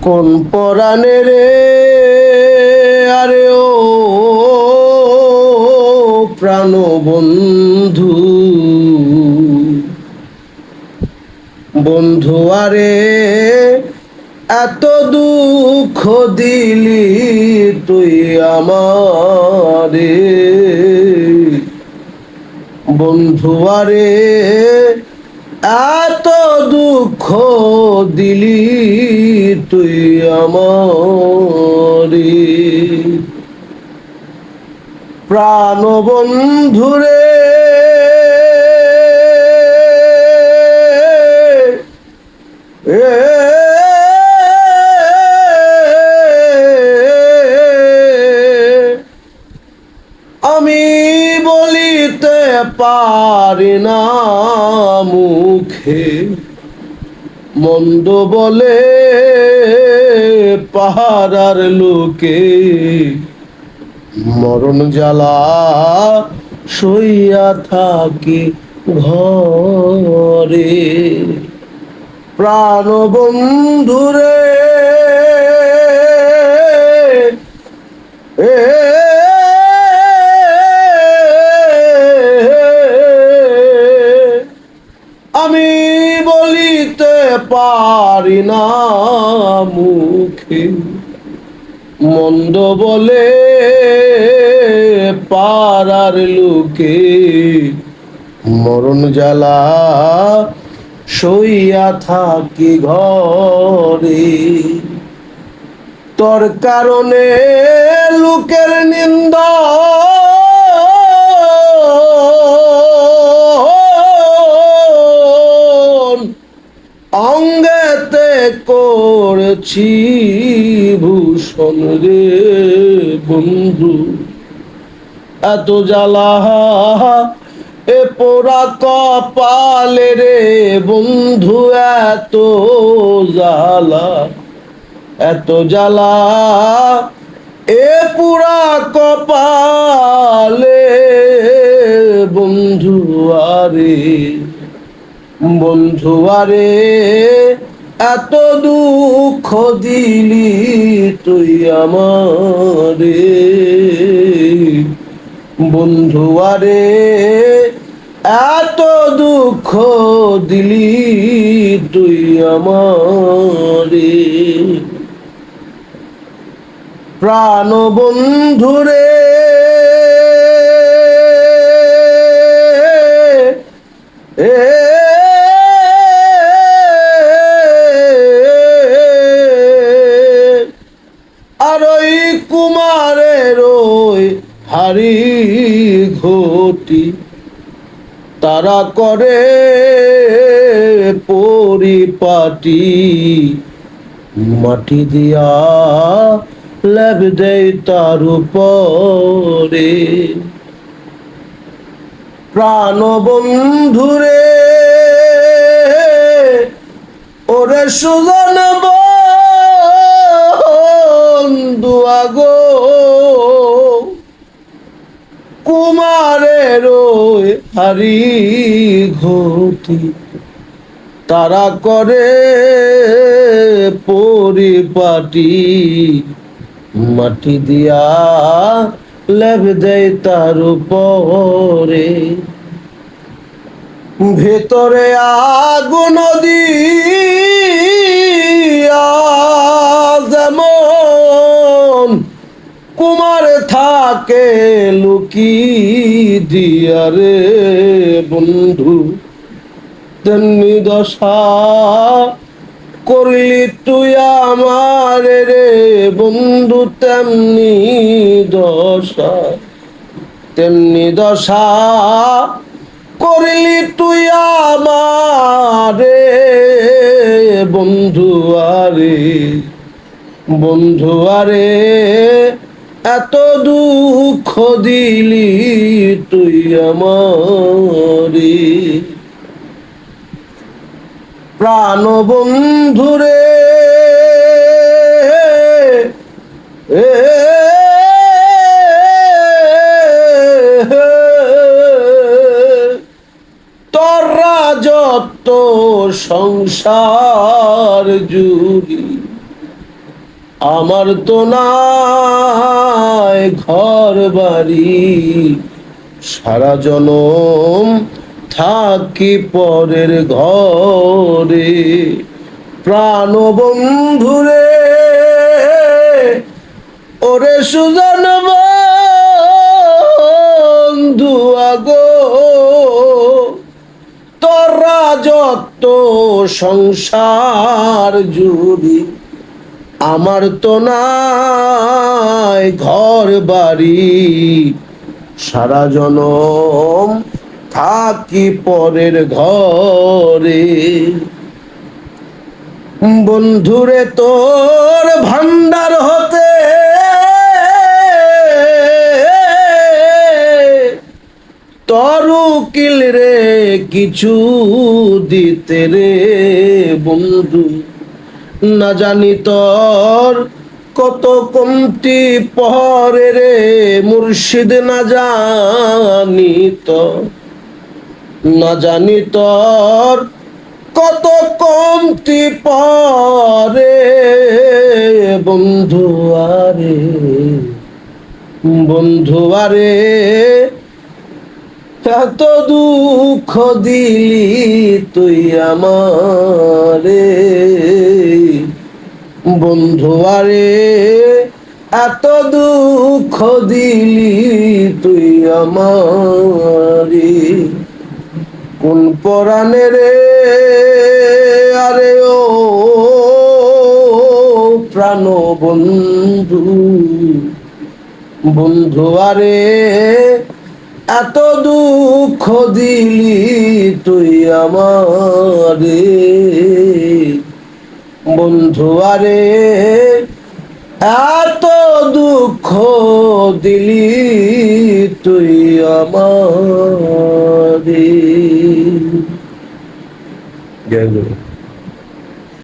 কোন পরাণে রে আরে ও প্রাণ বন্ধু বন্ধু আরে এত দুঃখ দিলি তুই আমারে বন্ধু আরে এত দুঃখ দিলি তুই আমারে প্রাণ বন্ধুরে আমি বলিতে পারি না মুখে মন্দ বলে পাহারার লোকে মরণ জ্বালা সইয়া থাকি ঘরে প্রাণ বন্ধুরে আমি বলিতে পারি না মুখে মন্দ বলে পাড়ার লোকে মরণ জ্বালা সইয়া থাকি ঘরে তোর কারণে লোকের নিন্দা অঙ্গেতে করেছি ভূষণ রে বন্ধু এত জ্বালা এ পোড়া কপালে রে বন্ধু এত জ্বালা এত জ্বালা এ পুরা কপালে বন্ধু আরে বন্ধু আরে এত দুঃখ দিলি তুই আমারে বন্ধু আরে এত দুঃখ দিলি তুই আমারে প্রাণ বন্ধুরে আর ওই কুমারের ওই হারি ঘটি তারা করে পরিপাটি মাটি দিয়া লেব দেয় তার উপরে প্রাণ বন্ধুরে ওরে সুজন বন্ধু আগো কুমারের হারি ঘটি তারা করে পরিপাটি মাটি দিয়া লেব দেয় তার উপরে ভেতরে আগুন দিয়া যেমন কুমার থাকে লুকি দিয়া রে বন্ধু তেমনি দশা করলি তুই আমার রে বন্ধু তেমনি দশা করলি তুই আমারে বন্ধু আরে এত দুঃখ দিলি তুই আমারে প্রাণ বন্ধুরে তোরা যত সংসার জুড়ি আমার তো নাই ঘর বাড়ি, সারা জনম থাকি পরের ঘরে। প্রাণ বন্ধুরে, ওরে সুজন বন্ধু আগো, তোরা যত সংসার জুড়ি, আমার তো নাই ঘর বাড়ি, সারা জনম থাকি পরের ঘরে। বন্ধুরে তোর ভান্ডার হতে তরুকিল রে কিছু দিতে রে বন্ধু, না জানি তোর কত কমতি পহরে রে মুর্শিদ, না জানি তোর, না জানি তোর কত কমতি পরে বন্ধু আরে, বন্ধু আরে এত দুঃখ দিলি তুই আমারে, বন্ধু আরে এত দুঃখ দিলি তুই আমারে। কোন পরাণে রে আরে ও প্রাণ বন্ধু, বন্ধু আরে এত দুঃখ দিলি তুই আমারে, বন্ধু আরে এত দুঃখ দিলি তুই আমারে। জয় গুরু।